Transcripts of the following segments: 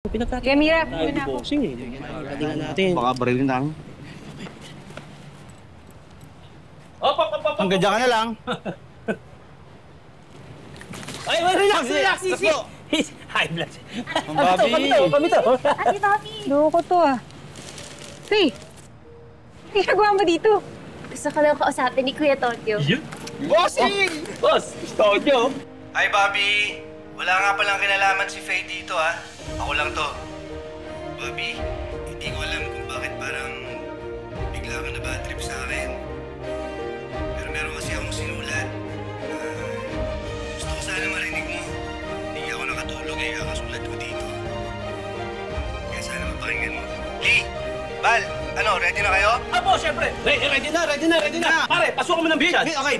Pinagtatapos. Kaya Mira, Tayo di bossing eh. Galingan natin. Baka barilin lang. Op! Hanggang dyan ka na lang. Ay, relax! Easy! High blood. Ang Bobby! Kami to! Ate Bobby! Loko to ah. Hey! Ginagawa mo dito? Gusto ko lang kausapin ni Kuya Tokyo. Bossing! Boss! Gusto ko nyo! Hi, Bobby! Wala nga palang kinalaman si Faye dito, ha? Ako lang to. Bobby, hindi ko alam kung bakit parang bigla ka na bad trip sa akin. Pero meron kasi akong sinulat. Gusto ko sana marinig mo. Hindi ako nakatulog eh, kakasulat ko dito. Kaya sana mapakinggan mo. Lee! Val! Ano, ready na kayo? Apo, syempre! Ready na! Pare, pasukan mo ng bisan! Okay.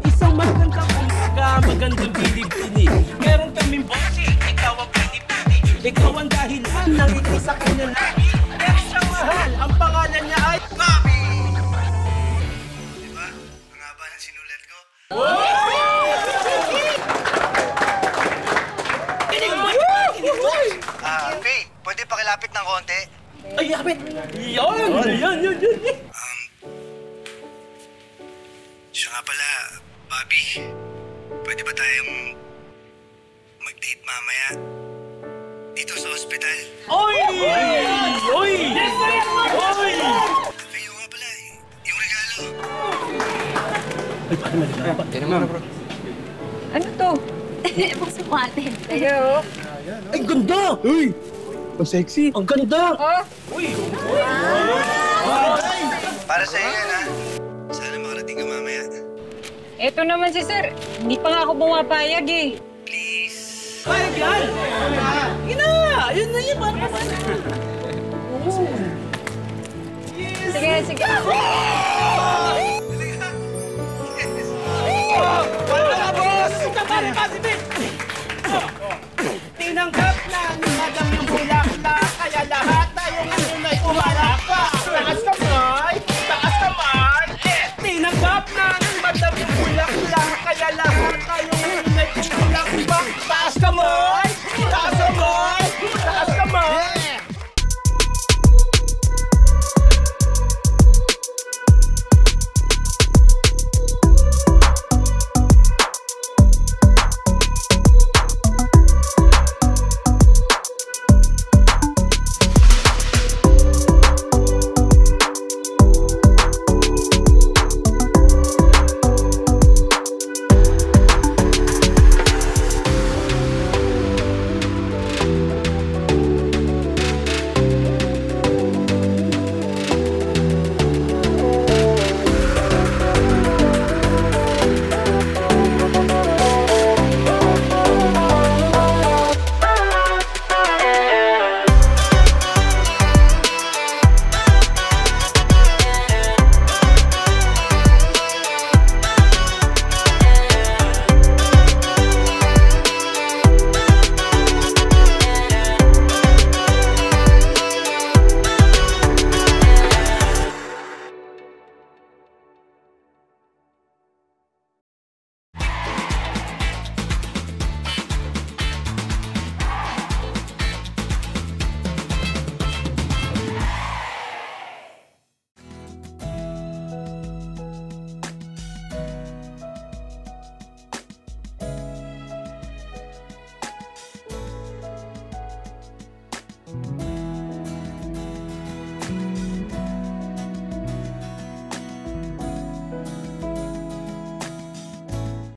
Isang magandang umaga, magandang bilib-ini. Meron kaming bossy, ikaw ang pinipili. Ikaw ang dahilan ng isa kanya lagi. Pero siyang mahal, ang pangalan niya ay Bobby! Diba? Ang haba ng sinulat ko. Faye, pwede pakilapit ng konti? ay, yapit! Yan! Siya nga pala, Bobby. Pwede ba tayong mag-date mamaya? Dito sa ospital. Oy! Kayo nga pala, yung regalo. Ay, paano nalilapat? Yan naman, bro. Ano to? Buksan mo ate. Ayo. Ay, ganda! Uy! Ang sexy. Ang ganda! Oh, Para sa'yo yan, ha? Sana makarating ka mamaya. eto naman si sir. Hindi pa nga ako bumapayag eh. Please. Ay, yan! Yun na! Yun na yun! Paano ba? Sige. Wala na, boss! Pare, pasipin! Tinanggap na ni Madam yung bulaklak, kaya lahat na yung unay umalakpak. Lakas ka